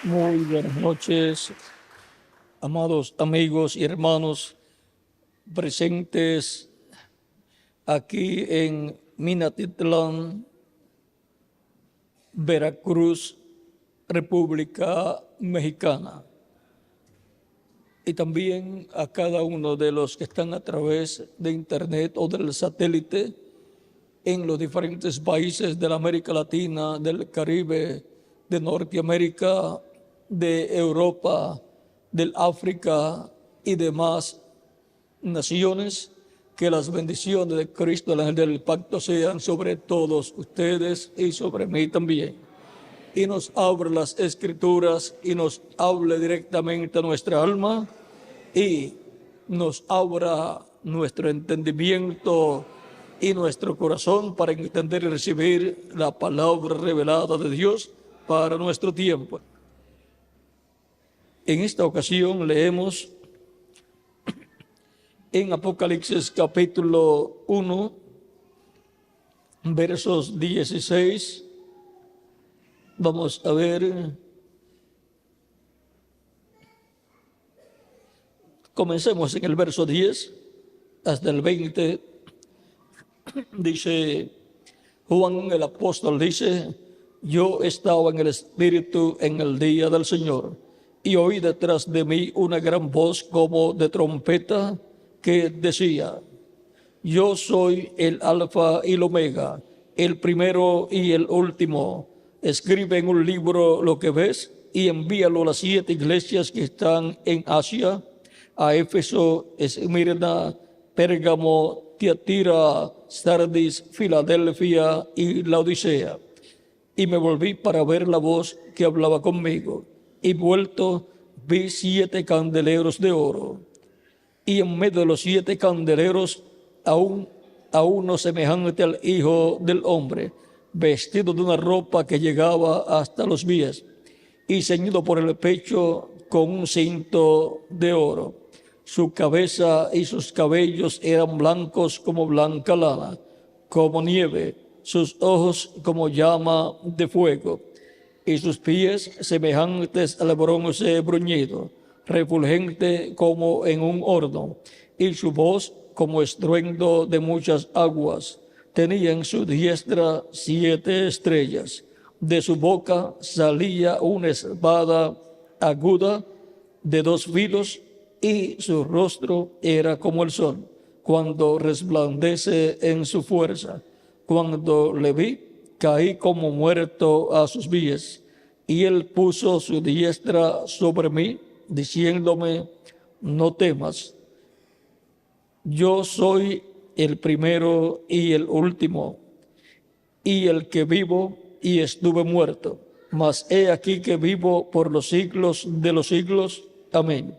Muy buenas noches, amados amigos y hermanos presentes aquí en Minatitlán, Veracruz, República Mexicana. Y también a cada uno de los que están a través de internet o del satélite en los diferentes países de la América Latina, del Caribe, de Norteamérica, de Europa, del África y demás naciones. Que las bendiciones de Cristo, el ángel del pacto, sean sobre todos ustedes y sobre mí también. Y nos abra las Escrituras y nos hable directamente a nuestra alma y nos abra nuestro entendimiento y nuestro corazón para entender y recibir la palabra revelada de Dios para nuestro tiempo. En esta ocasión leemos en Apocalipsis capítulo 1, versos 16. Vamos a ver. Comencemos en el verso 10 hasta el 20. Dice Juan el apóstol, dice: yo estaba en el Espíritu en el día del Señor, y oí detrás de mí una gran voz como de trompeta que decía: yo soy el Alfa y el Omega, el primero y el último. Escribe en un libro lo que ves y envíalo a las 7 iglesias que están en Asia: a Éfeso, Esmirna, Pérgamo, Tiatira, Sardis, Filadelfia y Laodicea. Y me volví para ver la voz que hablaba conmigo, y vuelto vi 7 candeleros de oro, y en medio de los 7 candeleros a uno semejante al Hijo del Hombre, vestido de una ropa que llegaba hasta los pies, y ceñido por el pecho con un cinto de oro. Su cabeza y sus cabellos eran blancos como blanca lana, como nieve, sus ojos como llama de fuego, y sus pies semejantes al bronce bruñido, refulgente como en un horno, y su voz como estruendo de muchas aguas. Tenía en su diestra 7 estrellas. De su boca salía una espada aguda de 2 filos, y su rostro era como el sol, cuando resplandece en su fuerza. Cuando le vi, caí como muerto a sus pies, y él puso su diestra sobre mí, diciéndome: no temas, yo soy el primero y el último, y el que vivo y estuve muerto, mas he aquí que vivo por los siglos de los siglos. Amén.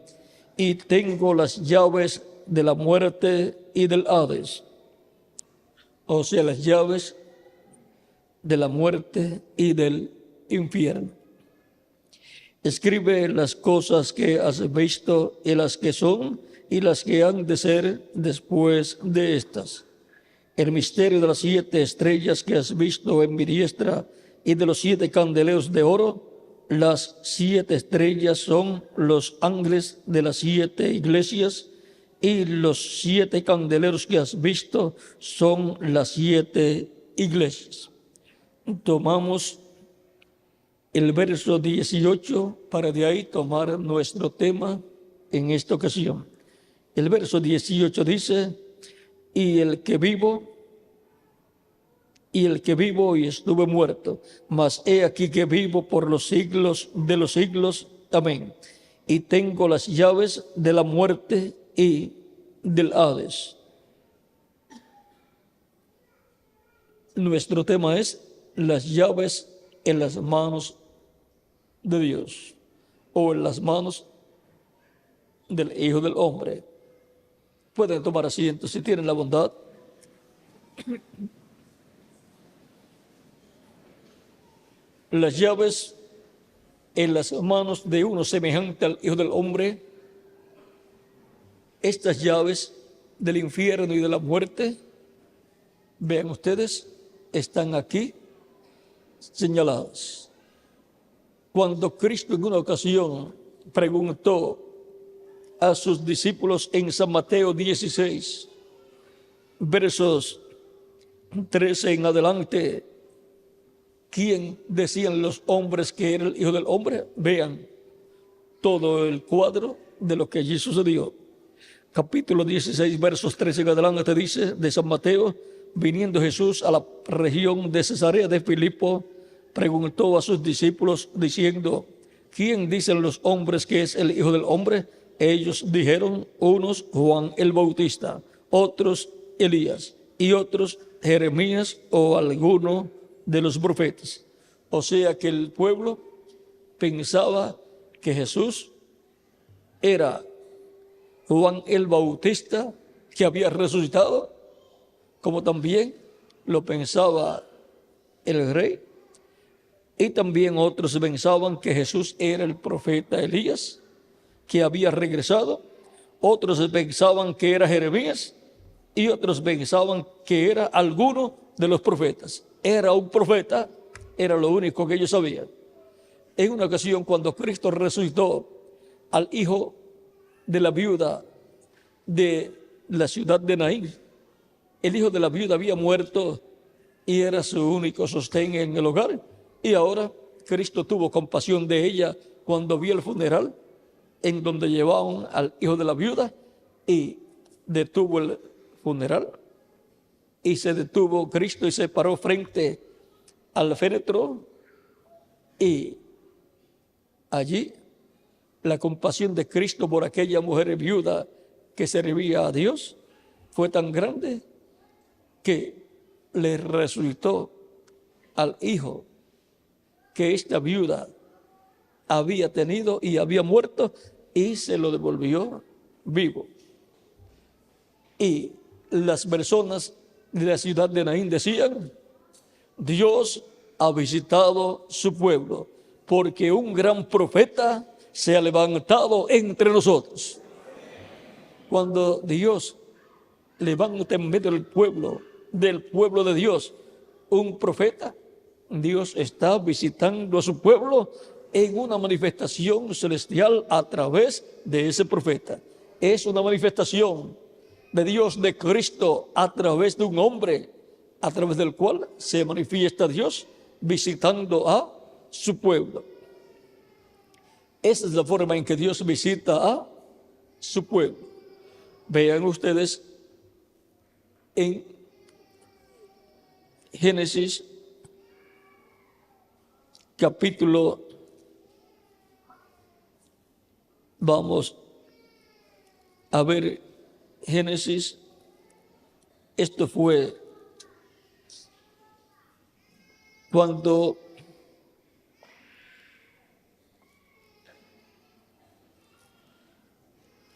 Y tengo las llaves de la muerte y del Hades, o sea, las llaves de la muerte y del infierno. Escribe las cosas que has visto y las que son y las que han de ser después de estas. El misterio de las 7 estrellas que has visto en mi diestra y de los 7 candeleros de oro. Las 7 estrellas son los ángeles de las 7 iglesias, y los 7 candeleros que has visto son las 7 iglesias. Tomamos el verso 18 para de ahí tomar nuestro tema en esta ocasión. El verso 18 dice: y el que vivo y estuve muerto, mas he aquí que vivo por los siglos de los siglos. Amén. Y tengo las llaves de la muerte y del Hades. Nuestro tema es las llaves en las manos de Dios, o en las manos del Hijo del Hombre. Pueden tomar asiento si tienen la bondad. Las llaves en las manos de uno semejante al Hijo del Hombre. Estas llaves del infierno y de la muerte, vean ustedes, están aquí señaladas. cuando Cristo en una ocasión preguntó a sus discípulos en San Mateo 16, versos 13 en adelante, ¿quién decían los hombres que era el Hijo del Hombre? Vean todo el cuadro de lo que allí sucedió. Capítulo 16, versos 13 en adelante dice de San Mateo: viniendo Jesús a la región de Cesarea de Filipo, preguntó a sus discípulos diciendo: ¿quién dicen los hombres que es el Hijo del Hombre? Ellos dijeron, unos Juan el Bautista, otros Elías y otros Jeremías o alguno de los profetas. O sea que el pueblo pensaba que Jesús era Juan el Bautista que había resucitado, como también lo pensaba el rey, y también otros pensaban que Jesús era el profeta Elías que había regresado, otros pensaban que era Jeremías y otros pensaban que era alguno de los profetas. Era un profeta, era lo único que ellos sabían. En una ocasión, cuando Cristo resucitó al hijo de la viuda de la ciudad de Naín, el hijo de la viuda había muerto y era su único sostén en el hogar. Y ahora Cristo tuvo compasión de ella cuando vio el funeral en donde llevaban al hijo de la viuda, y detuvo el funeral. Y se detuvo Cristo y se paró frente al féretro, y allí la compasión de Cristo por aquella mujer viuda que servía a Dios fue tan grande que le resultó al hijo que esta viuda había tenido y había muerto, y se lo devolvió vivo. Y las personas de la ciudad de Naín decían: Dios ha visitado su pueblo, porque un gran profeta se ha levantado entre nosotros. Cuando Dios levanta en medio del pueblo de Dios, un profeta, Dios está visitando a su pueblo en una manifestación celestial a través de ese profeta. Es una manifestación de Dios, de Cristo, a través de un hombre, a través del cual se manifiesta Dios visitando a su pueblo. Esa es la forma en que Dios visita a su pueblo. Vean ustedes en Génesis capítulo, vamos a ver Génesis, esto fue cuando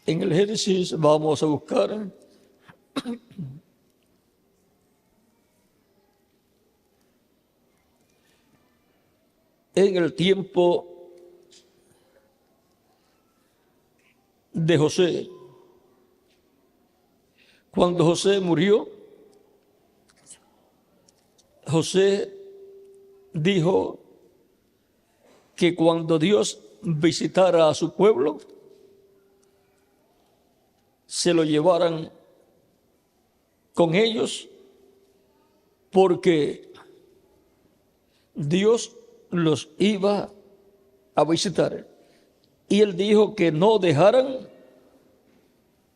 en el Génesis vamos a buscar en el tiempo de José. Cuando José murió, José dijo que cuando Dios visitara a su pueblo, se lo llevaran con ellos, porque Dios los iba a visitar. Y él dijo que no dejaran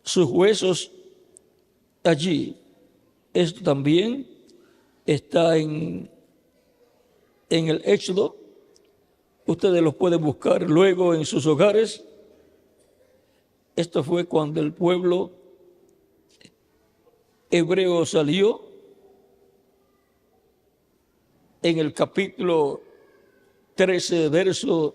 sus huesos allí. Esto también está en el Éxodo. Ustedes los pueden buscar luego en sus hogares. Esto fue cuando el pueblo hebreo salió en el capítulo 13, verso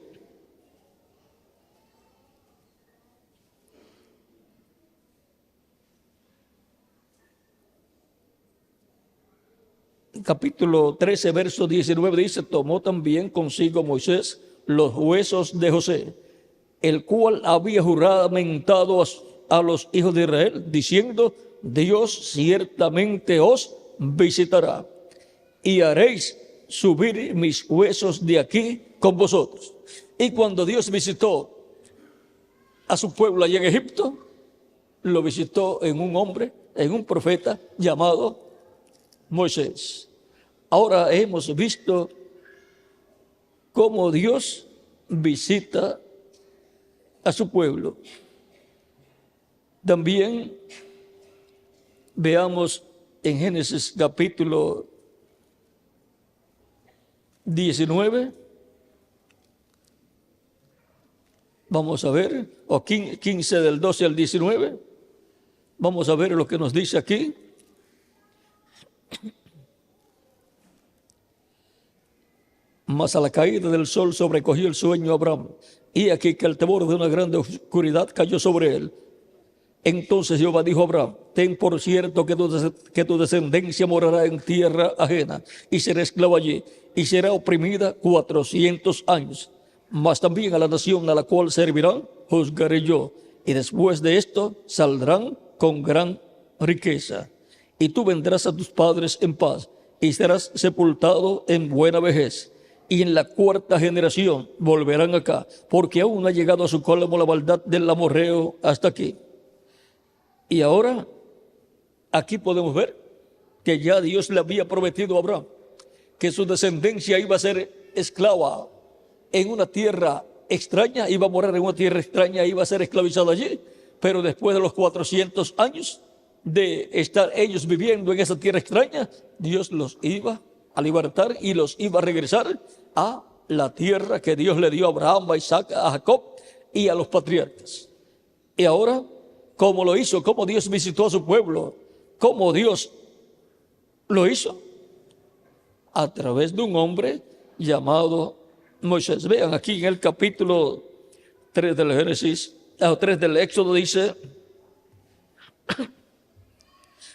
capítulo 13, verso 19, dice: tomó también consigo Moisés los huesos de José, el cual había juramentado a los hijos de Israel, diciendo: Dios ciertamente os visitará, y haréis subir mis huesos de aquí con vosotros. Y cuando Dios visitó a su pueblo allá en Egipto, lo visitó en un hombre, en un profeta llamado Moisés. Ahora hemos visto cómo Dios visita a su pueblo. También veamos en Génesis capítulo 19. Vamos a ver, o 15 del 12 al 19. Vamos a ver lo que nos dice aquí. Mas a la caída del sol sobrecogió el sueño a Abraham, y aquí que el temor de una grande oscuridad cayó sobre él. Entonces Jehová dijo a Abraham: ten por cierto que tu descendencia morará en tierra ajena, y será esclava allí, y será oprimida 400 años. Mas también a la nación a la cual servirán, juzgaré yo, y después de esto saldrán con gran riqueza. Y tú vendrás a tus padres en paz, y serás sepultado en buena vejez. Y en la cuarta generación volverán acá, porque aún ha llegado a su colmo la maldad del amorreo hasta aquí. Y ahora, aquí podemos ver que ya Dios le había prometido a Abraham que su descendencia iba a ser esclava en una tierra extraña, iba a morar en una tierra extraña, iba a ser esclavizada allí. Pero después de los 400 años de estar ellos viviendo en esa tierra extraña, Dios los iba a libertar y los iba a regresar a la tierra que Dios le dio a Abraham, a Isaac, a Jacob y a los patriarcas. Y ahora, ¿cómo lo hizo? ¿Cómo Dios visitó a su pueblo? ¿Cómo Dios lo hizo? A través de un hombre llamado Moisés. Vean aquí en el capítulo 3 del Génesis, 3 del Éxodo dice: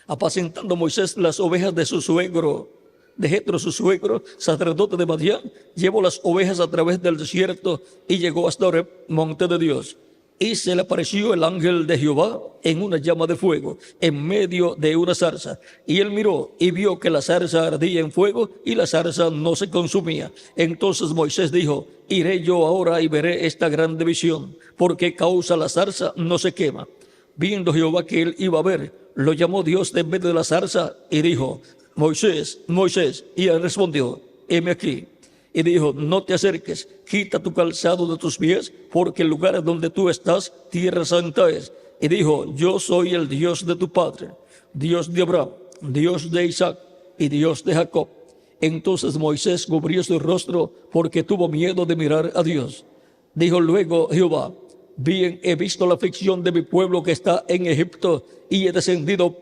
apacentando Moisés las ovejas de su suegro, de Jetro su suegro, sacerdote de Madián, llevó las ovejas a través del desierto y llegó hasta Horeb, monte de Dios. Y se le apareció el ángel de Jehová en una llama de fuego, en medio de una zarza. Y él miró y vio que la zarza ardía en fuego y la zarza no se consumía. Entonces Moisés dijo: iré yo ahora y veré esta grande visión, porque causa la zarza no se quema. Viendo Jehová que él iba a ver, lo llamó Dios de en medio de la zarza y dijo: Moisés, Moisés. Y él respondió: heme aquí. Y dijo: no te acerques, quita tu calzado de tus pies, porque el lugar donde tú estás, tierra santa es. Y dijo: yo soy el Dios de tu padre, Dios de Abraham, Dios de Isaac y Dios de Jacob. Entonces Moisés cubrió su rostro porque tuvo miedo de mirar a Dios. Dijo luego Jehová: bien he visto la aflicción de mi pueblo que está en Egipto, y he descendido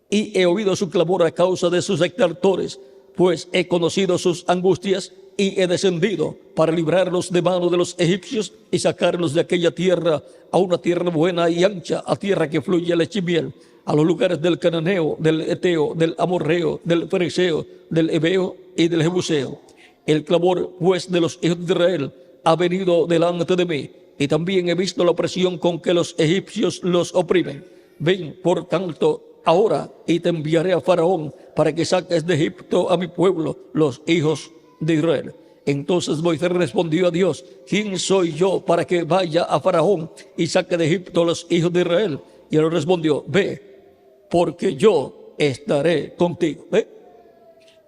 y he oído su clamor a causa de sus exactores, pues he conocido sus angustias y he descendido para librarlos de mano de los egipcios y sacarlos de aquella tierra a una tierra buena y ancha, a tierra que fluye leche y miel, a los lugares del cananeo, del eteo, del amorreo, del fereceo, del heveo y del jebuseo. El clamor pues de los hijos de Israel ha venido delante de mí, y también he visto la opresión con que los egipcios los oprimen. Ven, por tanto, ahora, y te enviaré a Faraón para que saques de Egipto a mi pueblo, los hijos de Israel. Entonces Moisés respondió a Dios: ¿quién soy yo para que vaya a Faraón y saque de Egipto a los hijos de Israel? Y él respondió: ve, porque yo estaré contigo. ¿Ve?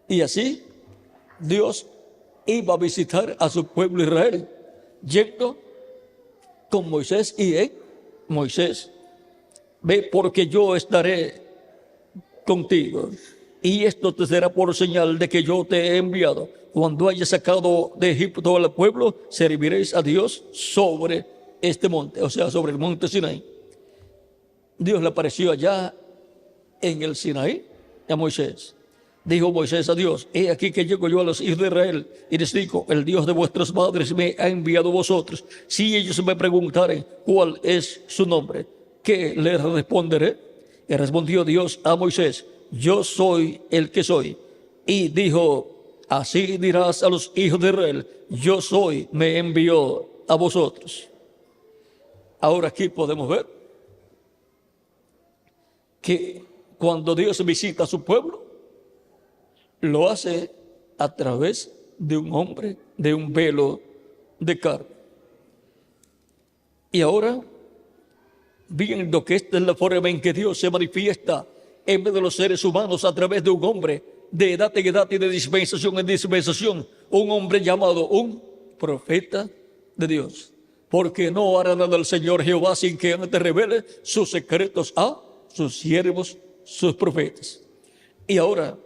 Y así Dios iba a visitar a su pueblo Israel, yendo con Moisés y en Moisés. Ve, porque yo estaré contigo, y esto te será por señal de que yo te he enviado. Cuando hayas sacado de Egipto al pueblo, serviréis a Dios sobre este monte, o sea, sobre el monte Sinaí. Dios le apareció allá en el Sinaí a Moisés. Dijo Moisés a Dios: he aquí que llego yo a los hijos de Israel y les digo: el Dios de vuestros padres me ha enviado a vosotros. Si ellos me preguntaren cuál es su nombre, ¿qué les responderé? Y respondió Dios a Moisés: yo soy el que soy. Y dijo: así dirás a los hijos de Israel: yo soy, me envió a vosotros. Ahora aquí podemos ver que cuando Dios visita a su pueblo, lo hace a través de un hombre, de un velo de carne. Y ahora, viendo que esta es la forma en que Dios se manifiesta en medio de los seres humanos a través de un hombre, de edad en edad y de dispensación en dispensación, un hombre llamado un profeta de Dios. Porque no hará nada el Señor Jehová sin que antes revele sus secretos a sus siervos, sus profetas. Y ahora,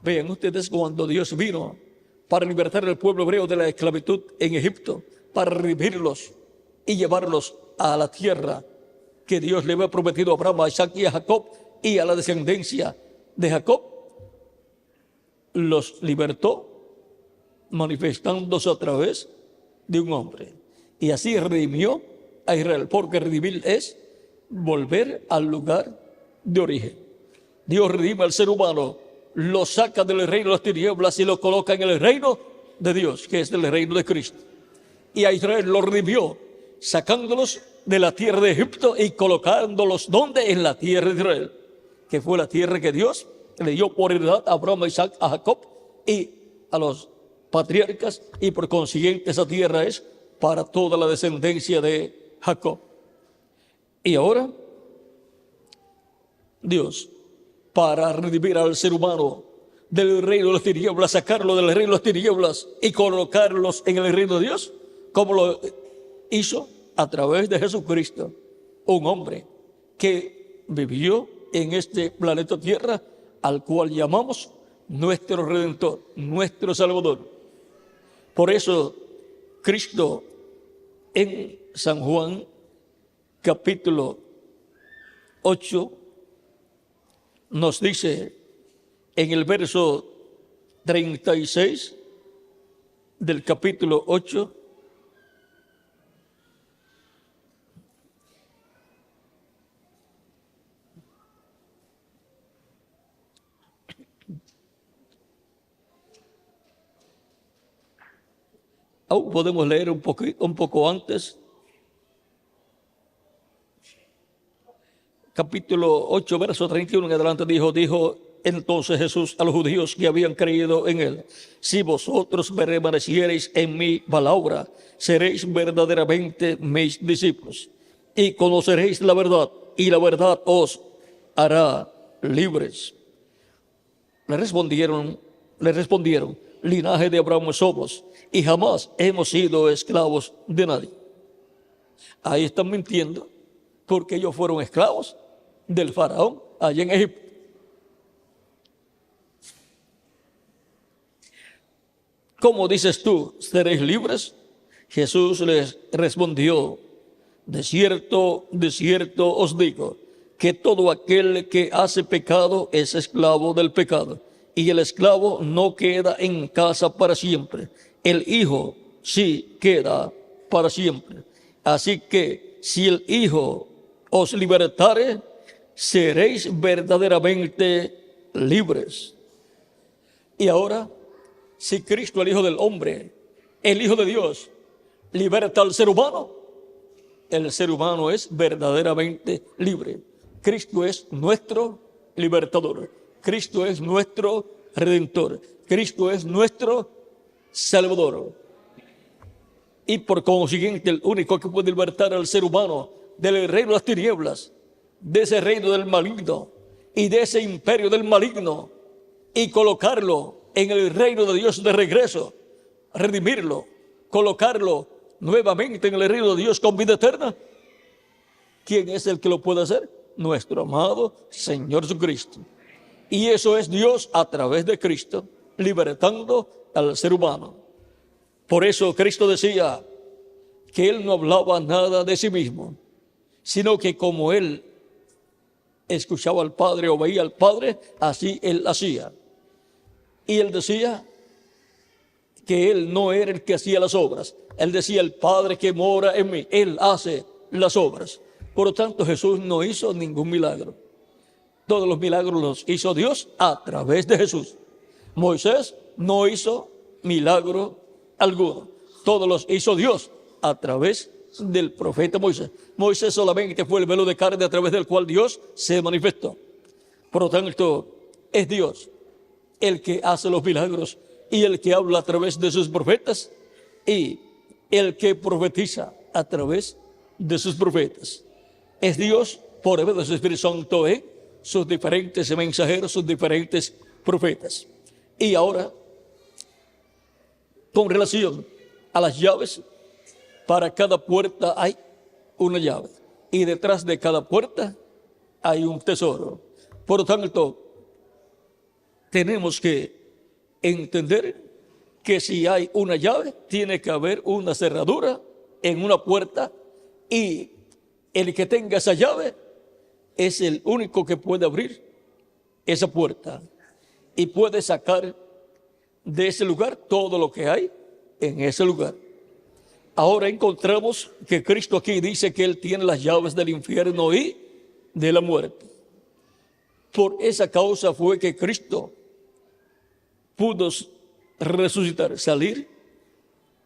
vean ustedes cuando Dios vino para libertar al pueblo hebreo de la esclavitud en Egipto, para redimirlos y llevarlos a la tierra que Dios le había prometido a Abraham, a Isaac y a Jacob y a la descendencia de Jacob, los libertó manifestándose a través de un hombre. Y así redimió a Israel, porque redimir es volver al lugar de origen. Dios redime al ser humano, lo saca del reino de las tinieblas y lo coloca en el reino de Dios, que es el reino de Cristo. Y a Israel lo redimió, sacándolos de la tierra de Egipto y colocándolos ¿dónde? En la tierra de Israel, que fue la tierra que Dios le dio por heredad a Abraham, a Isaac, a Jacob y a los patriarcas, y por consiguiente esa tierra es para toda la descendencia de Jacob. Y ahora Dios, para redimir al ser humano del reino de las tinieblas, sacarlo del reino de las tinieblas y colocarlos en el reino de Dios, como lo hizo a través de Jesucristo, un hombre que vivió en este planeta Tierra, al cual llamamos nuestro Redentor, nuestro Salvador. Por eso Cristo en San Juan capítulo 8 nos dice en el verso 36 del capítulo 8: aún podemos leer un poco antes. Capítulo 8, verso 31 en adelante, dijo entonces Jesús a los judíos que habían creído en él: si vosotros permaneciereis en mi palabra, seréis verdaderamente mis discípulos, y conoceréis la verdad, y la verdad os hará libres. Le respondieron, linaje de Abraham somos, y jamás hemos sido esclavos de nadie. Ahí están mintiendo, porque ellos fueron esclavos del faraón allá en Egipto. ¿Cómo dices tú, seréis libres? Jesús les respondió: de cierto os digo, que todo aquel que hace pecado es esclavo del pecado, y el esclavo no queda en casa para siempre, el Hijo sí queda para siempre. Así que si el Hijo os libertare, seréis verdaderamente libres. Y ahora, si Cristo, el Hijo del Hombre, el Hijo de Dios, liberta al ser humano, el ser humano es verdaderamente libre. Cristo es nuestro libertador. Cristo es nuestro redentor. Cristo es nuestro salvador. Y por consiguiente, el único que puede libertar al ser humano del reino de las tinieblas, de ese reino del maligno y de ese imperio del maligno, y colocarlo en el reino de Dios de regreso, redimirlo, colocarlo nuevamente en el reino de Dios con vida eterna. ¿Quién es el que lo puede hacer? Nuestro amado Señor Jesucristo. Y eso es Dios a través de Cristo, libertando al ser humano. Por eso Cristo decía que Él no hablaba nada de sí mismo, sino que como Él escuchaba al Padre o veía al Padre, así Él hacía. Y Él decía que Él no era el que hacía las obras. Él decía: el Padre que mora en mí, Él hace las obras. Por lo tanto, Jesús no hizo ningún milagro. Todos los milagros los hizo Dios a través de Jesús. Moisés no hizo milagro alguno. Todos los hizo Dios a través del profeta Moisés. Moisés solamente fue el velo de carne a través del cual Dios se manifestó. Por lo tanto, es Dios el que hace los milagros y el que habla a través de sus profetas. Y el que profetiza a través de sus profetas. Es Dios por medio de su Espíritu Santo en sus diferentes mensajeros, sus diferentes profetas. Y ahora, con relación a las llaves, para cada puerta hay una llave. Y detrás de cada puerta hay un tesoro. Por lo tanto, tenemos que entender que si hay una llave, tiene que haber una cerradura en una puerta, y el que tenga esa llave es el único que puede abrir esa puerta y puede sacar de ese lugar todo lo que hay en ese lugar. Ahora encontramos que Cristo aquí dice que Él tiene las llaves del infierno y de la muerte. Por esa causa fue que Cristo pudo resucitar, salir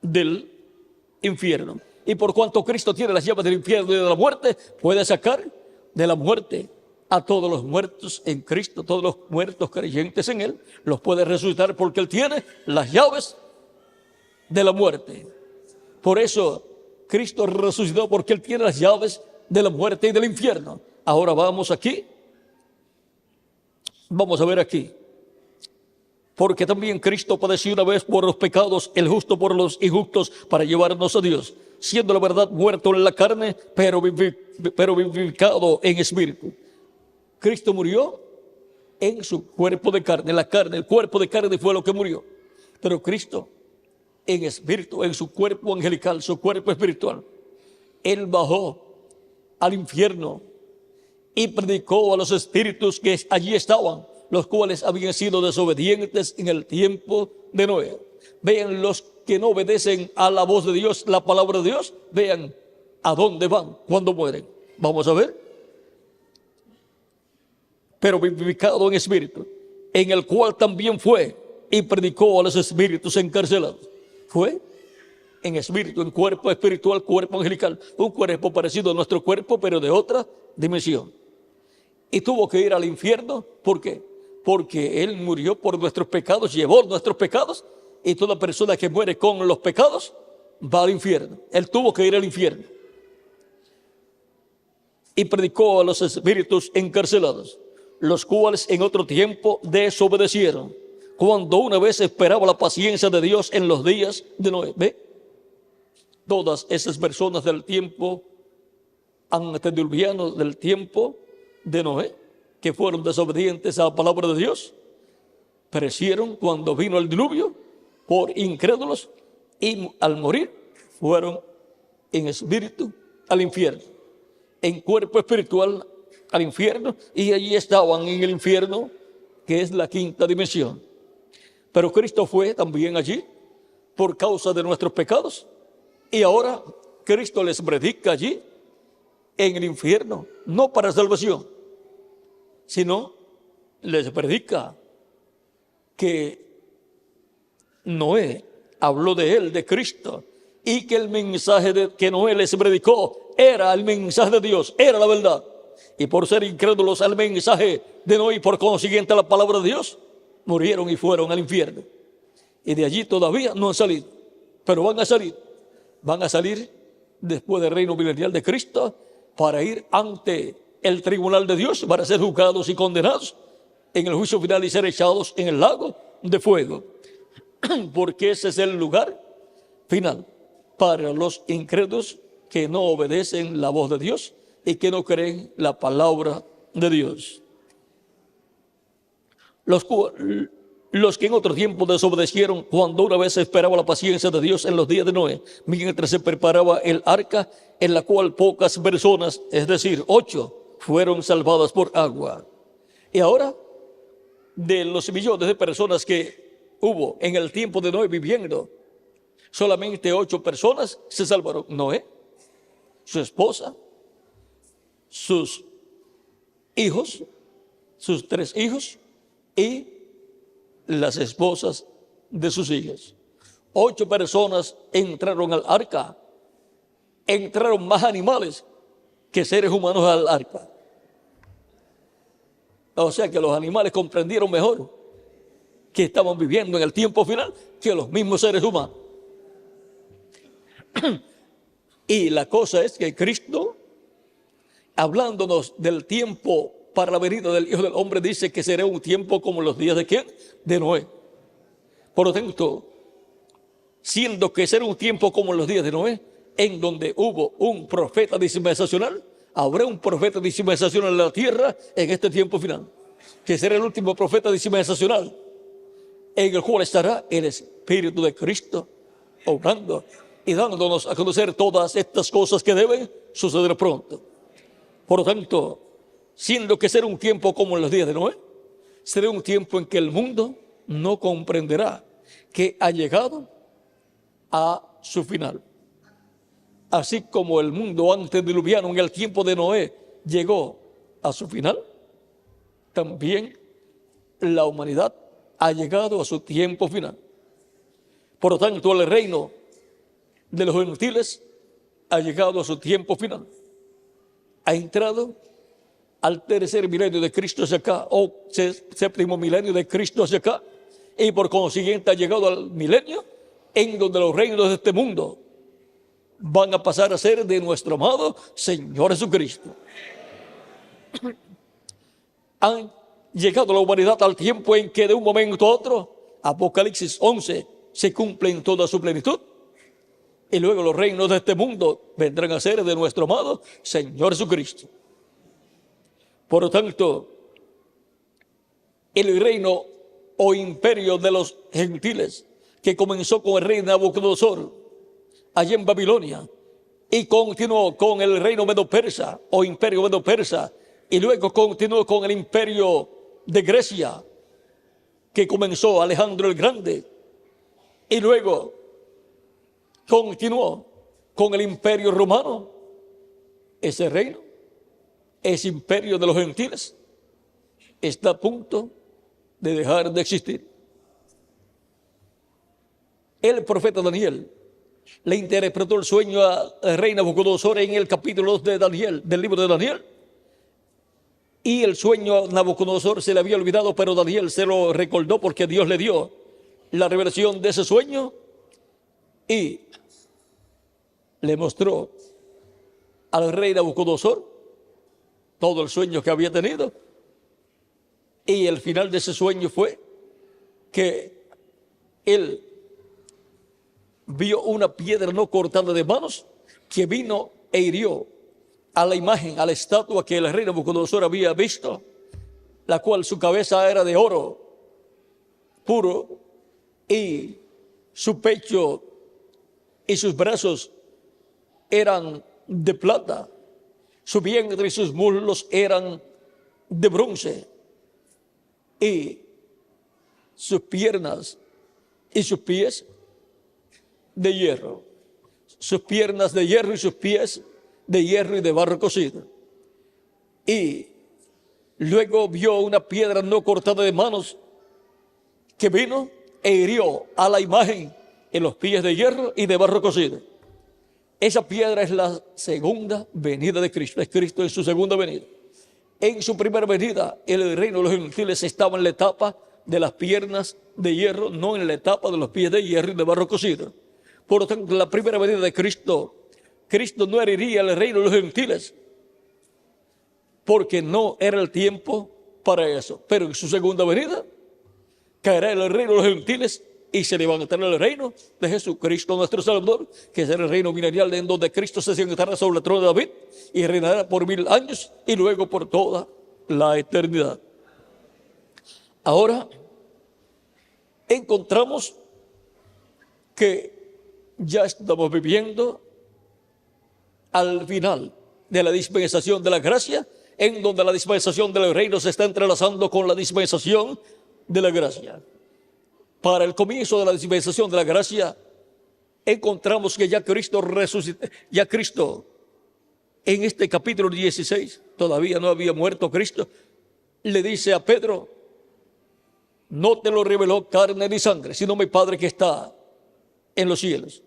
del infierno. Y por cuanto Cristo tiene las llaves del infierno y de la muerte, puede sacar de la muerte a todos los muertos en Cristo, todos los muertos creyentes en Él, los puede resucitar porque Él tiene las llaves de la muerte. Por eso Cristo resucitó, porque Él tiene las llaves de la muerte y del infierno. Ahora vamos aquí. Vamos a ver aquí. Porque también Cristo padeció una vez por los pecados, el justo por los injustos, para llevarnos a Dios, siendo la verdad muerto en la carne, pero vivificado en espíritu. Cristo murió en su cuerpo de carne, el cuerpo de carne fue lo que murió. Pero Cristo en espíritu, en su cuerpo angelical, su cuerpo espiritual, Él bajó al infierno y predicó a los espíritus que allí estaban, los cuales habían sido desobedientes en el tiempo de Noé. Vean, los que no obedecen a la voz de Dios, la palabra de Dios, vean a dónde van cuando mueren. Vamos a ver. Pero vivificado en espíritu, en el cual también fue y predicó a los espíritus encarcelados. Fue en espíritu, en cuerpo espiritual, cuerpo angelical, un cuerpo parecido a nuestro cuerpo, pero de otra dimensión. Y tuvo que ir al infierno. ¿Por qué? Porque Él murió por nuestros pecados, llevó nuestros pecados, y toda persona que muere con los pecados va al infierno. Él tuvo que ir al infierno. Y predicó a los espíritus encarcelados, los cuales en otro tiempo desobedecieron, cuando una vez esperaba la paciencia de Dios en los días de Noé. ¿Ve? Todas esas personas del tiempo antediluviano, del tiempo de Noé, que fueron desobedientes a la palabra de Dios, perecieron cuando vino el diluvio por incrédulos, y al morir fueron en espíritu al infierno, en cuerpo espiritual al infierno, y allí estaban en el infierno, que es la quinta dimensión. Pero Cristo fue también allí por causa de nuestros pecados, y ahora Cristo les predica allí en el infierno, no para salvación, sino les predica que Noé habló de Él, de Cristo, y que el mensaje que Noé les predicó era el mensaje de Dios, era la verdad. Y por ser incrédulos al mensaje de Noé y por consiguiente a la palabra de Dios, murieron y fueron al infierno. Y de allí todavía no han salido, pero van a salir. Van a salir después del reino milenial de Cristo para ir ante el tribunal de Dios, para ser juzgados y condenados en el juicio final y ser echados en el lago de fuego. Porque ese es el lugar final para los incrédulos que no obedecen la voz de Dios y que no creen la palabra de Dios. Los que en otro tiempo desobedecieron, cuando una vez se esperaba la paciencia de Dios en los días de Noé, mientras se preparaba el arca, en la cual pocas personas, es decir, 8, fueron salvadas por agua. Y ahora, de los millones de personas que hubo en el tiempo de Noé viviendo, solamente 8 personas se salvaron. Noé, su esposa, sus hijos, sus 3 hijos y las esposas de sus hijas. 8 personas entraron al arca. Entraron más animales que seres humanos al arca. O sea que los animales comprendieron mejor que estaban viviendo en el tiempo final que los mismos seres humanos. Y la cosa es que Cristo, hablándonos del tiempo para la venida del Hijo del Hombre, dice que será un tiempo como los días de ¿quién? De Noé. Por lo tanto, siendo que será un tiempo como los días de Noé, en donde hubo un profeta dispensacional, habrá un profeta dispensacional en la tierra en este tiempo final, que será el último profeta dispensacional, en el cual estará el Espíritu de Cristo obrando y dándonos a conocer todas estas cosas que deben suceder pronto. Por lo tanto, siendo que será un tiempo como en los días de Noé, será un tiempo en que el mundo no comprenderá que ha llegado a su final. Así como el mundo antediluviano en el tiempo de Noé llegó a su final, también la humanidad ha llegado a su tiempo final. Por lo tanto, el reino de los gentiles ha llegado a su tiempo final. Ha entrado al tercer milenio de Cristo hacia acá, o séptimo milenio de Cristo hacia acá, y por consiguiente ha llegado al milenio en donde los reinos de este mundo van a pasar a ser de nuestro amado Señor Jesucristo. Han llegado la humanidad al tiempo en que de un momento a otro, Apocalipsis 11, se cumple en toda su plenitud. Y luego los reinos de este mundo vendrán a ser de nuestro amado Señor Jesucristo. Por lo tanto, el reino o imperio de los gentiles, que comenzó con el rey Nabucodonosor, allá en Babilonia, y continuó con el reino medo-persa o imperio medo-persa, y luego continuó con el imperio de Grecia, que comenzó Alejandro el Grande, y luego continuó con el imperio romano. Ese reino, ese imperio de los gentiles, está a punto de dejar de existir. El profeta Daniel le interpretó el sueño al rey Nabucodonosor en el capítulo 2 de Daniel, del libro de Daniel. Y el sueño a Nabucodonosor se le había olvidado, pero Daniel se lo recordó porque Dios le dio la revelación de ese sueño y le mostró al rey Nabucodonosor todo el sueño que había tenido. Y el final de ese sueño fue que él vio una piedra no cortada de manos que vino e hirió a la imagen, a la estatua que el rey Nabucodonosor había visto, la cual su cabeza era de oro puro y su pecho y sus brazos eran de plata, su vientre y sus muslos eran de bronce y sus piernas y sus pies de hierro, sus piernas de hierro y sus pies de hierro y de barro cocido. Y luego vio una piedra no cortada de manos que vino e hirió a la imagen en los pies de hierro y de barro cocido. Esa piedra es la segunda venida de Cristo, es Cristo en su segunda venida. En su primera venida, el reino de los gentiles estaba en la etapa de las piernas de hierro, no en la etapa de los pies de hierro y de barro cocido. Por lo tanto, la primera venida de Cristo, Cristo no heriría el reino de los gentiles, porque no era el tiempo para eso. Pero en su segunda venida, caerá el reino de los gentiles y se levantará el reino de Jesucristo nuestro Salvador, que será el reino milenial en donde Cristo se sentará sobre el trono de David y reinará por 1000 años y luego por toda la eternidad. Ahora encontramos que ya estamos viviendo al final de la dispensación de la gracia, en donde la dispensación del reino se está entrelazando con la dispensación de la gracia. Para el comienzo de la dispensación de la gracia, encontramos que ya Cristo resucitó, ya Cristo en este capítulo 16, todavía no había muerto Cristo, le dice a Pedro: no te lo reveló carne ni sangre, sino mi Padre que está en los cielos.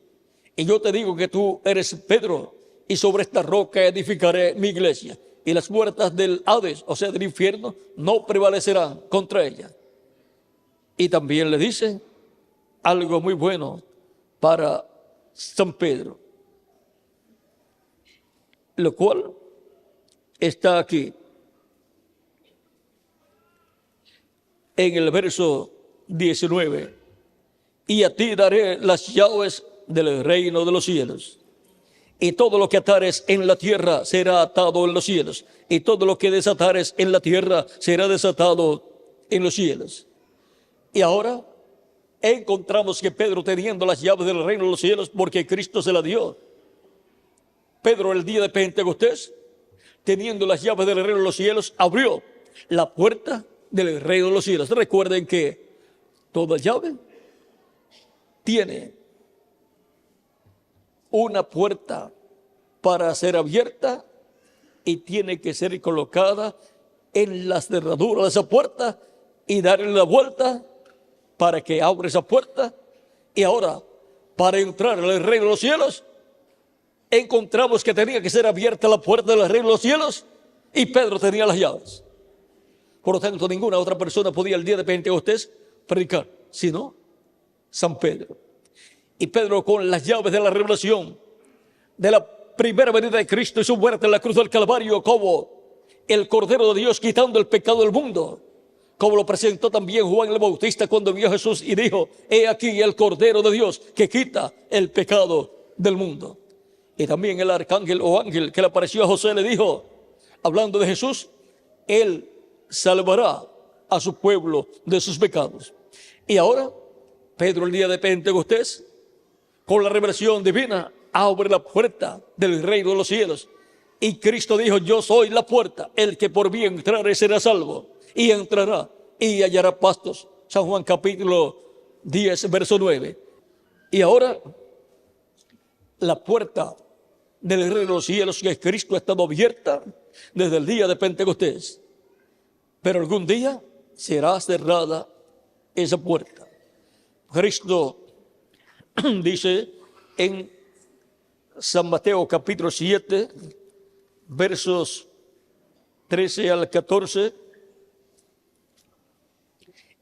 Y yo te digo que tú eres Pedro, y sobre esta roca edificaré mi iglesia, y las puertas del Hades, o sea del infierno, no prevalecerán contra ella. Y también le dice algo muy bueno para San Pedro: lo cual está aquí en el verso 19. Y a ti daré las llaves del reino de los cielos. Y todo lo que atares en la tierra será atado en los cielos. Y todo lo que desatares en la tierra será desatado en los cielos. Y ahora encontramos que Pedro, teniendo las llaves del reino de los cielos, porque Cristo se las dio. Pedro, el día de Pentecostés, teniendo las llaves del reino de los cielos, abrió la puerta del reino de los cielos. Recuerden que toda llave tiene una puerta para ser abierta y tiene que ser colocada en la cerradura de esa puerta y darle la vuelta para que abra esa puerta. Y ahora, para entrar al reino de los cielos, encontramos que tenía que ser abierta la puerta del reino de los cielos y Pedro tenía las llaves. Por lo tanto, ninguna otra persona podía el día de Pentecostés predicar, sino San Pedro. Y Pedro, con las llaves de la revelación de la primera venida de Cristo y su muerte en la cruz del Calvario, como el Cordero de Dios quitando el pecado del mundo, como lo presentó también Juan el Bautista cuando vio a Jesús y dijo: he aquí el Cordero de Dios que quita el pecado del mundo. Y también el arcángel o ángel que le apareció a José le dijo, hablando de Jesús: él salvará a su pueblo de sus pecados. Y ahora Pedro, el día de Pentecostés, con la revelación divina, abre la puerta del reino de los cielos. Y Cristo dijo: yo soy la puerta, el que por mí entrare será salvo. Y entrará y hallará pastos. San Juan capítulo 10, verso 9. Y ahora la puerta del reino de los cielos, que Cristo, ha estado abierta desde el día de Pentecostés. Pero algún día será cerrada esa puerta. Cristo dice en San Mateo capítulo 7, versos 13 al 14,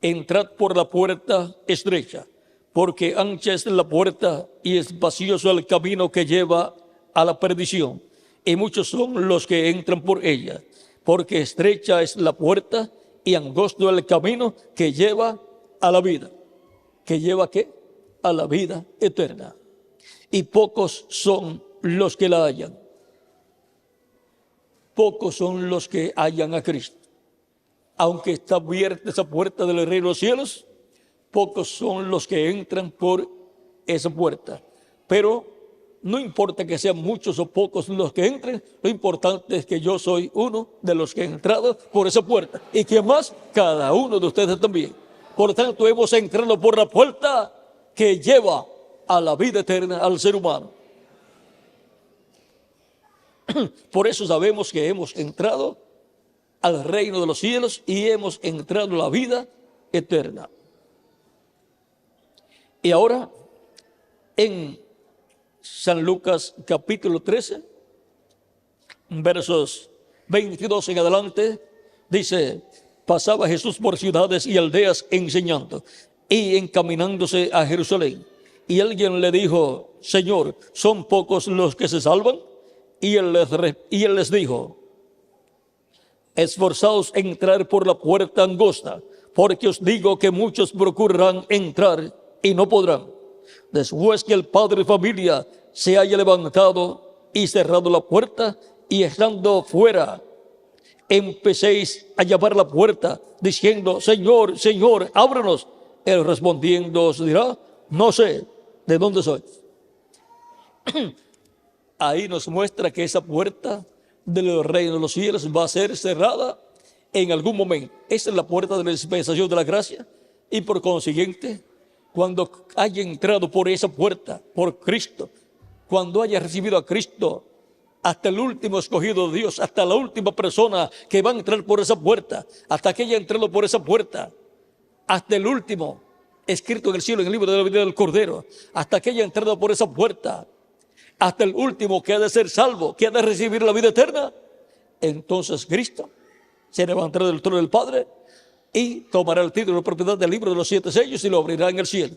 entrad por la puerta estrecha, porque ancha es la puerta y espacioso el camino que lleva a la perdición, y muchos son los que entran por ella, porque estrecha es la puerta y angosto el camino que lleva a la vida. ¿Que lleva qué? A la vida eterna. Y pocos son los que la hallan. Pocos son los que hallan a Cristo. Aunque está abierta esa puerta del reino de los cielos, pocos son los que entran por esa puerta. Pero no importa que sean muchos o pocos los que entren, lo importante es que yo soy uno de los que he entrado por esa puerta. Y que más, cada uno de ustedes también. Por lo tanto, hemos entrado por la puerta que lleva a la vida eterna al ser humano. Por eso sabemos que hemos entrado al reino de los cielos y hemos entrado a la vida eterna. Y ahora, en San Lucas capítulo 13, versos 22 en adelante, dice: pasaba Jesús por ciudades y aldeas enseñando y encaminándose a Jerusalén. Y alguien le dijo: Señor, ¿son pocos los que se salvan? Y él les dijo: esforzaos en entrar por la puerta angosta, porque os digo que muchos procurarán entrar y no podrán. Después que el padre de familia se haya levantado y cerrado la puerta, y estando fuera, empecéis a llamar a la puerta, diciendo: Señor, Señor, ábranos. Él respondiendo os dirá: no sé de dónde sois. Ahí nos muestra que esa puerta del reino de los cielos va a ser cerrada en algún momento. Esa es la puerta de la dispensación de la gracia, y por consiguiente, cuando haya entrado por esa puerta, por Cristo, cuando haya recibido a Cristo, hasta el último escogido de Dios, hasta la última persona que va a entrar por esa puerta, hasta que haya entrado por esa puerta, hasta el último escrito en el cielo, en el libro de la vida del Cordero, hasta que haya entrado por esa puerta, hasta el último que ha de ser salvo, que ha de recibir la vida eterna, entonces Cristo se levantará del trono del Padre y tomará el título de propiedad del libro de los 7 sellos y lo abrirá en el cielo.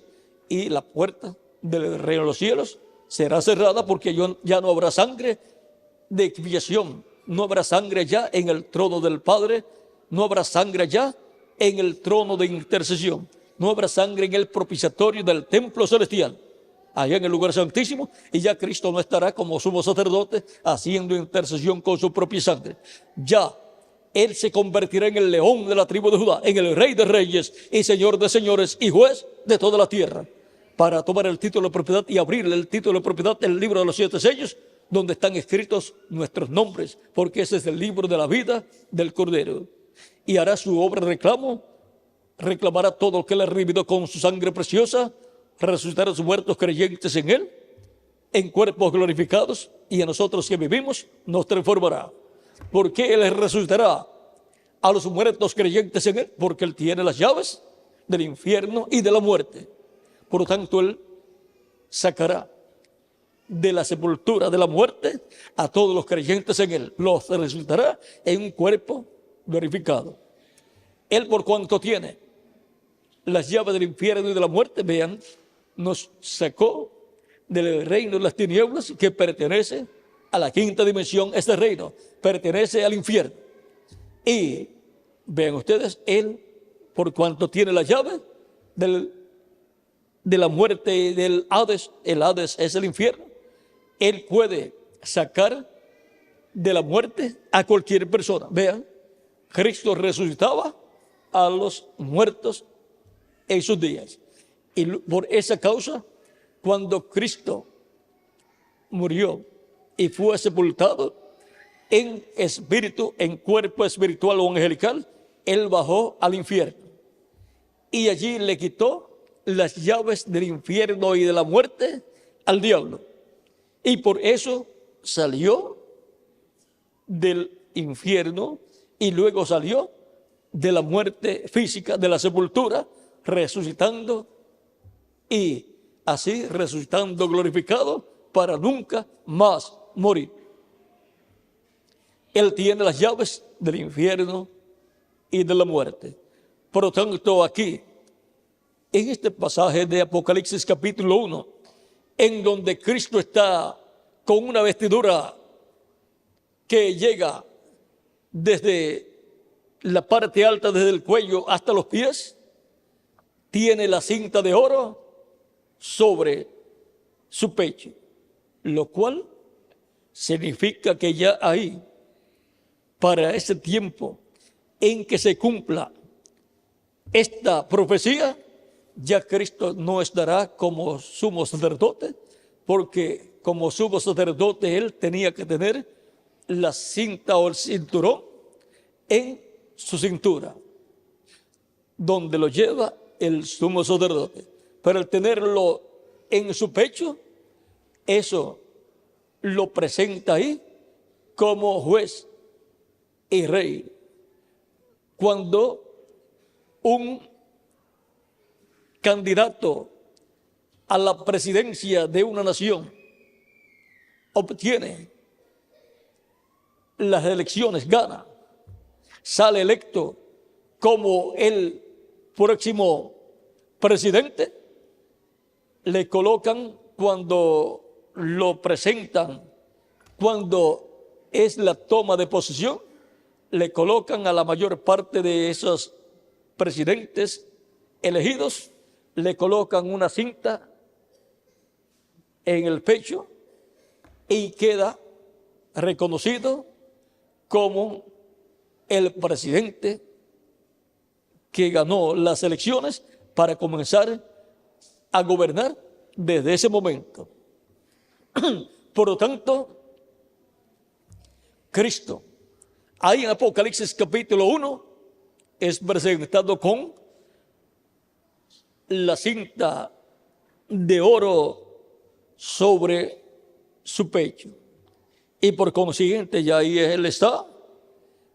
Y la puerta del reino de los cielos será cerrada, porque ya no habrá sangre de expiación. No habrá sangre ya en el trono del Padre, no habrá sangre ya en el trono de intercesión, no habrá sangre en el propiciatorio del templo celestial, allá en el lugar santísimo, y ya Cristo no estará como sumo sacerdote haciendo intercesión con su propia sangre. Ya Él se convertirá en el león de la tribu de Judá, en el rey de reyes y señor de señores y juez de toda la tierra, para tomar el título de propiedad y abrirle el título de propiedad del libro de los 7 sellos, donde están escritos nuestros nombres, porque ese es el libro de la vida del Cordero. Y hará su obra de reclamo, reclamará todo lo que él ha redimido con su sangre preciosa, resucitará a los muertos creyentes en él, en cuerpos glorificados, y a nosotros que vivimos nos transformará. Porque él resucitará a los muertos creyentes en él, porque él tiene las llaves del infierno y de la muerte. Por lo tanto, él sacará de la sepultura, de la muerte, a todos los creyentes en él. Los resucitará en un cuerpo glorificado. Él, por cuanto tiene las llaves del infierno y de la muerte, vean, nos sacó del reino de las tinieblas que pertenece a la quinta dimensión. Este reino pertenece al infierno. Y vean ustedes, él, por cuanto tiene la llave de la muerte del Hades, el Hades es el infierno, él puede sacar de la muerte a cualquier persona. Vean, Cristo resucitaba a los muertos en sus días. Y por esa causa, cuando Cristo murió y fue sepultado en espíritu, en cuerpo espiritual o angelical, él bajó al infierno. Y allí le quitó las llaves del infierno y de la muerte al diablo. Y por eso salió del infierno y luego salió de la muerte física, de la sepultura, resucitando y así resucitando glorificado para nunca más morir. Él tiene las llaves del infierno y de la muerte. Por lo tanto, aquí, en este pasaje de Apocalipsis capítulo 1, en donde Cristo está con una vestidura que llega desde la parte alta, desde el cuello hasta los pies, tiene la cinta de oro sobre su pecho, lo cual significa que ya ahí, para ese tiempo en que se cumpla esta profecía, ya Cristo no estará como sumo sacerdote, porque como sumo sacerdote él tenía que tener la cinta o el cinturón en su cintura, donde lo lleva el sumo sacerdote. Pero al tenerlo en su pecho, eso lo presenta ahí como juez y rey. Cuando un candidato a la presidencia de una nación obtiene las elecciones, gana, sale electo como el próximo presidente, le colocan cuando lo presentan, cuando es la toma de posesión, le colocan a la mayor parte de esos presidentes elegidos, le colocan una cinta en el pecho y queda reconocido como el presidente que ganó las elecciones para comenzar a gobernar desde ese momento. Por lo tanto, Cristo, ahí en Apocalipsis capítulo 1, es presentado con la cinta de oro sobre su pecho. Y por consiguiente ya ahí él está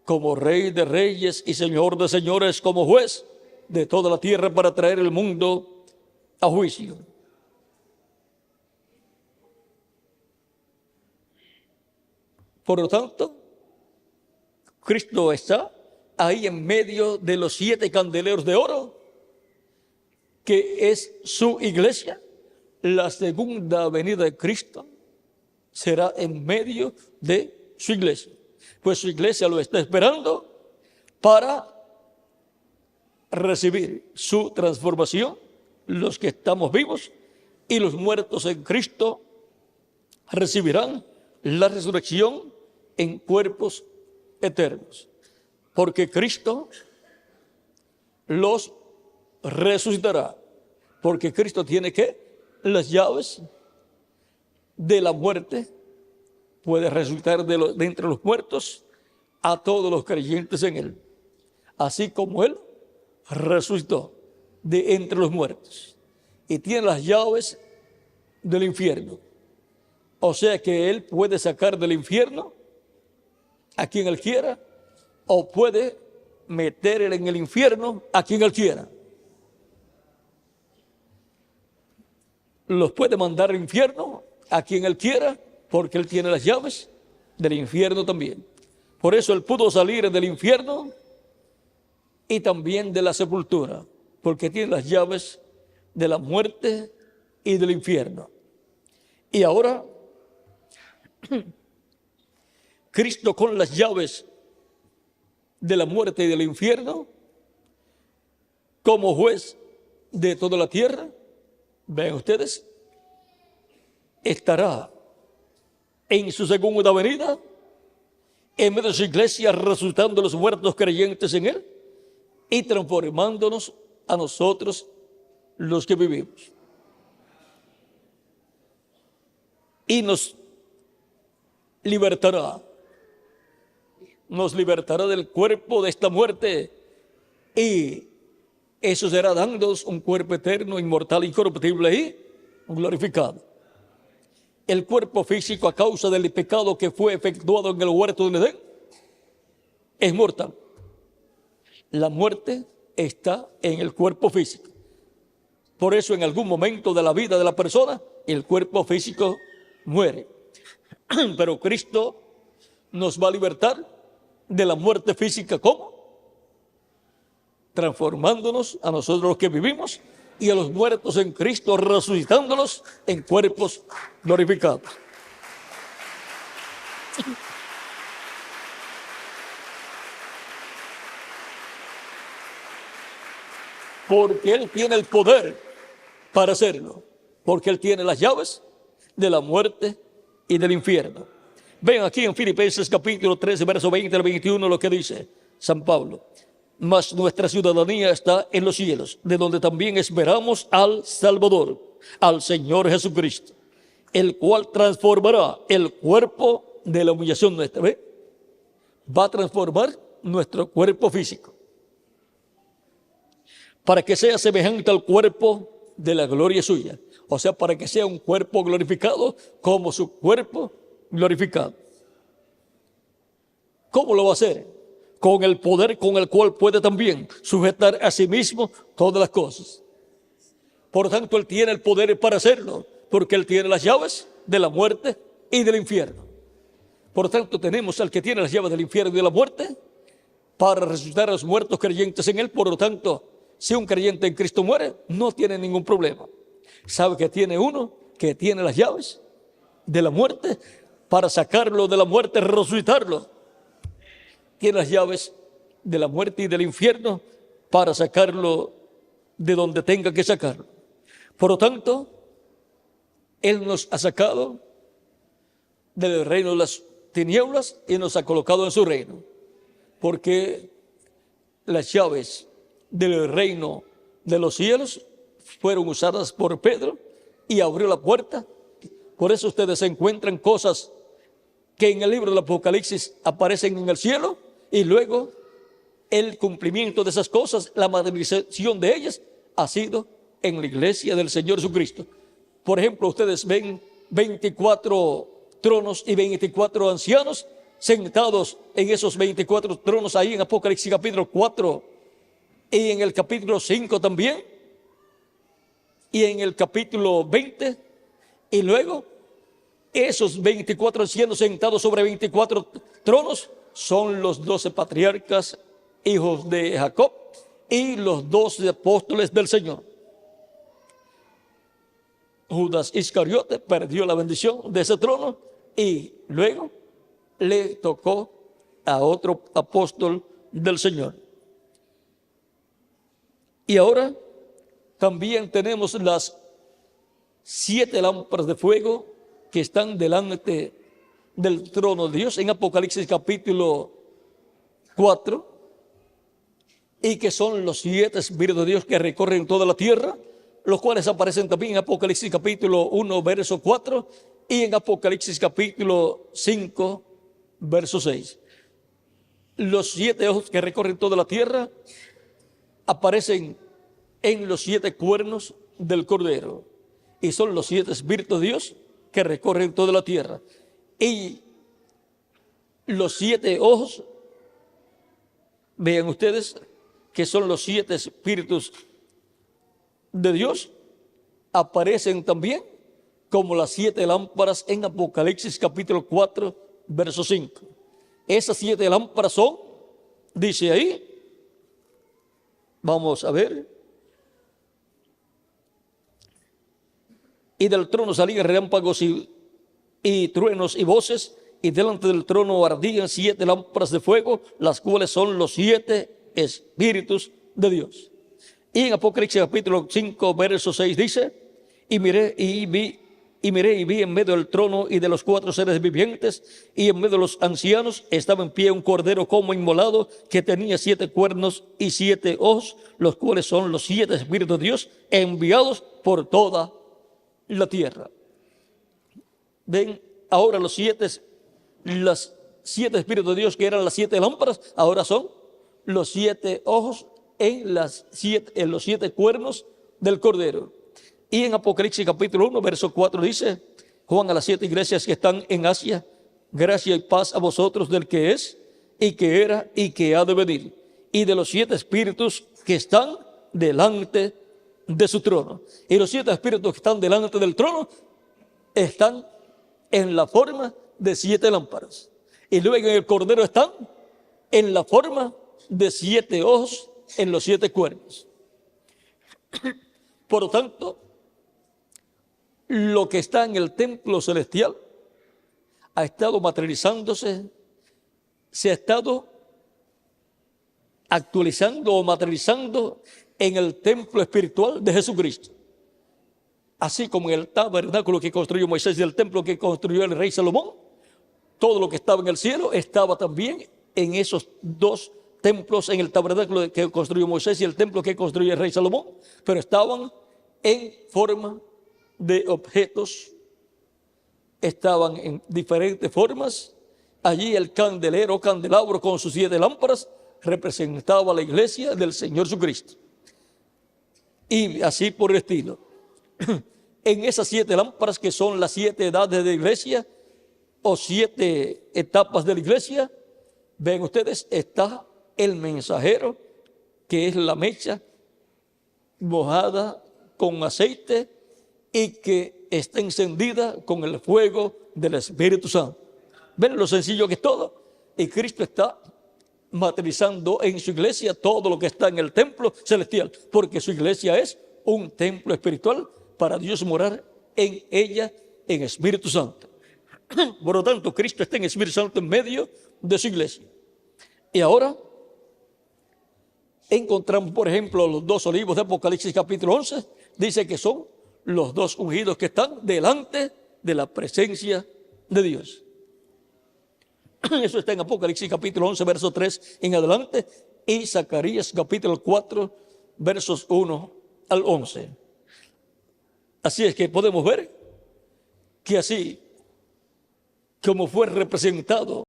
como rey de reyes y señor de señores, como juez de toda la tierra para traer el mundo a juicio. Por lo tanto, Cristo está ahí en medio de los 7 candeleros de oro, que es su iglesia. La segunda venida de Cristo será en medio de su iglesia. Pues su iglesia lo está esperando para recibir su transformación, los que estamos vivos, y los muertos en Cristo recibirán la resurrección en cuerpos eternos. Porque Cristo los resucitará. Porque Cristo tiene las llaves de la muerte. Puede resucitar de entre los muertos a todos los creyentes en Él. Así como Él resucitó de entre los muertos. Y tiene las llaves del infierno. O sea que Él puede sacar del infierno a quien Él quiera, o puede meter en el infierno a quien Él quiera. Los puede mandar al infierno a quien Él quiera, porque Él tiene las llaves del infierno también. Por eso Él pudo salir del infierno y también de la sepultura, porque tiene las llaves de la muerte y del infierno. Y ahora, Cristo con las llaves de la muerte y del infierno, como juez de toda la tierra, ven ustedes, estará en su segunda venida, en medio de su iglesia, resucitando a los muertos creyentes en Él y transformándonos a nosotros los que vivimos. Y nos libertará del cuerpo de esta muerte, y eso será dándonos un cuerpo eterno, inmortal, incorruptible y glorificado. El cuerpo físico, a causa del pecado que fue efectuado en el huerto de Edén, es mortal. La muerte está en el cuerpo físico. Por eso en algún momento de la vida de la persona, el cuerpo físico muere. Pero Cristo nos va a libertar de la muerte física. ¿Cómo? Transformándonos a nosotros los que vivimos y a los muertos en Cristo, resucitándolos en cuerpos glorificados. Porque Él tiene el poder para hacerlo. Porque Él tiene las llaves de la muerte y del infierno. Ven aquí en Filipenses capítulo 13, verso 20 al 21, lo que dice San Pablo. Mas nuestra ciudadanía está en los cielos, de donde también esperamos al Salvador, al Señor Jesucristo, el cual transformará el cuerpo de la humillación nuestra. ¿Ve? Va a transformar nuestro cuerpo físico, para que sea semejante al cuerpo de la gloria suya. O sea, para que sea un cuerpo glorificado como su cuerpo glorificado. ¿Cómo lo va a hacer? Con el poder con el cual puede también sujetar a sí mismo todas las cosas. Por tanto, Él tiene el poder para hacerlo, porque Él tiene las llaves de la muerte y del infierno. Por tanto, tenemos al que tiene las llaves del infierno y de la muerte para resucitar a los muertos creyentes en Él. Por lo tanto, si un creyente en Cristo muere, no tiene ningún problema. Sabe que tiene uno que tiene las llaves de la muerte para sacarlo de la muerte, resucitarlo. Tiene las llaves de la muerte y del infierno para sacarlo de donde tenga que sacarlo. Por lo tanto, Él nos ha sacado del reino de las tinieblas y nos ha colocado en su reino. Porque las llaves del reino de los cielos fueron usadas por Pedro y abrió la puerta. Por eso ustedes encuentran cosas que en el libro del Apocalipsis aparecen en el cielo, y luego el cumplimiento de esas cosas, la materialización de ellas, ha sido en la iglesia del Señor Jesucristo. Por ejemplo, ustedes ven 24 tronos y 24 ancianos sentados en esos 24 tronos ahí en Apocalipsis capítulo 4 y en el capítulo 5 también y en el capítulo 20. Y luego esos 24 ancianos sentados sobre 24 tronos son los 12 patriarcas, hijos de Jacob, y los 12 apóstoles del Señor. Judas Iscariote perdió la bendición de ese trono, y luego le tocó a otro apóstol del Señor. Y ahora también tenemos las 7 lámparas de fuego que están delante del trono de Dios en Apocalipsis capítulo 4, y que son los 7 espíritus de Dios que recorren toda la tierra, los cuales aparecen también en Apocalipsis capítulo 1, verso 4, y en Apocalipsis capítulo 5, verso 6. Los 7 ojos que recorren toda la tierra aparecen en los 7 cuernos del Cordero, y son los 7 espíritus de Dios que recorren toda la tierra. Y los 7 ojos, vean ustedes que son los 7 espíritus de Dios, aparecen también como las 7 lámparas en Apocalipsis capítulo 4, verso 5. Esas 7 lámparas son, dice ahí, vamos a ver: y del trono salían relámpagos y truenos y voces, y delante del trono ardían 7 lámparas de fuego, las cuales son los 7 espíritus de Dios. Y en Apocalipsis capítulo 5, verso 6 dice: y miré y vi en medio del trono y de los 4 seres vivientes, y en medio de los ancianos estaba en pie un cordero como inmolado, que tenía 7 cuernos y 7 ojos, los cuales son los 7 espíritus de Dios enviados por toda la tierra. Ven, ahora los 7 espíritus de Dios, que eran las 7 lámparas, ahora son los 7 ojos en los 7 cuernos del Cordero. Y en Apocalipsis capítulo 1, verso 4 dice: Juan a las 7 iglesias que están en Asia, gracia y paz a vosotros del que es, y que era, y que ha de venir, y de los 7 espíritus que están delante de su trono. Y los 7 espíritus que están delante del trono están en la forma de 7 lámparas. Y luego en el Cordero están en la forma de 7 ojos en los 7 cuernos. Por lo tanto, lo que está en el templo celestial ha estado materializándose, se ha estado actualizando o materializando en el templo espiritual de Jesucristo. Así como en el tabernáculo que construyó Moisés y el templo que construyó el rey Salomón, todo lo que estaba en el cielo estaba también en esos 2 templos, en el tabernáculo que construyó Moisés y el templo que construyó el rey Salomón, pero estaban en forma de objetos, estaban en diferentes formas. Allí el candelabro con sus 7 lámparas representaba a la iglesia del Señor Jesucristo. Y así por el estilo. En esas 7 lámparas, que son las 7 edades de la iglesia o 7 etapas de la iglesia, ven ustedes, está el mensajero, que es la mecha mojada con aceite y que está encendida con el fuego del Espíritu Santo. Ven lo sencillo que es todo. Y Cristo está materializando en su iglesia todo lo que está en el templo celestial, porque su iglesia es un templo espiritual para Dios morar en ella en Espíritu Santo. Por lo tanto, Cristo está en Espíritu Santo en medio de su iglesia. Y ahora encontramos, por ejemplo, los 2 olivos de Apocalipsis capítulo 11. Dice que son los 2 ungidos que están delante de la presencia de Dios. Eso está en Apocalipsis capítulo 11, verso 3 en adelante, y Zacarías capítulo 4, versos 1 al 11. Así es que podemos ver que así como fue representado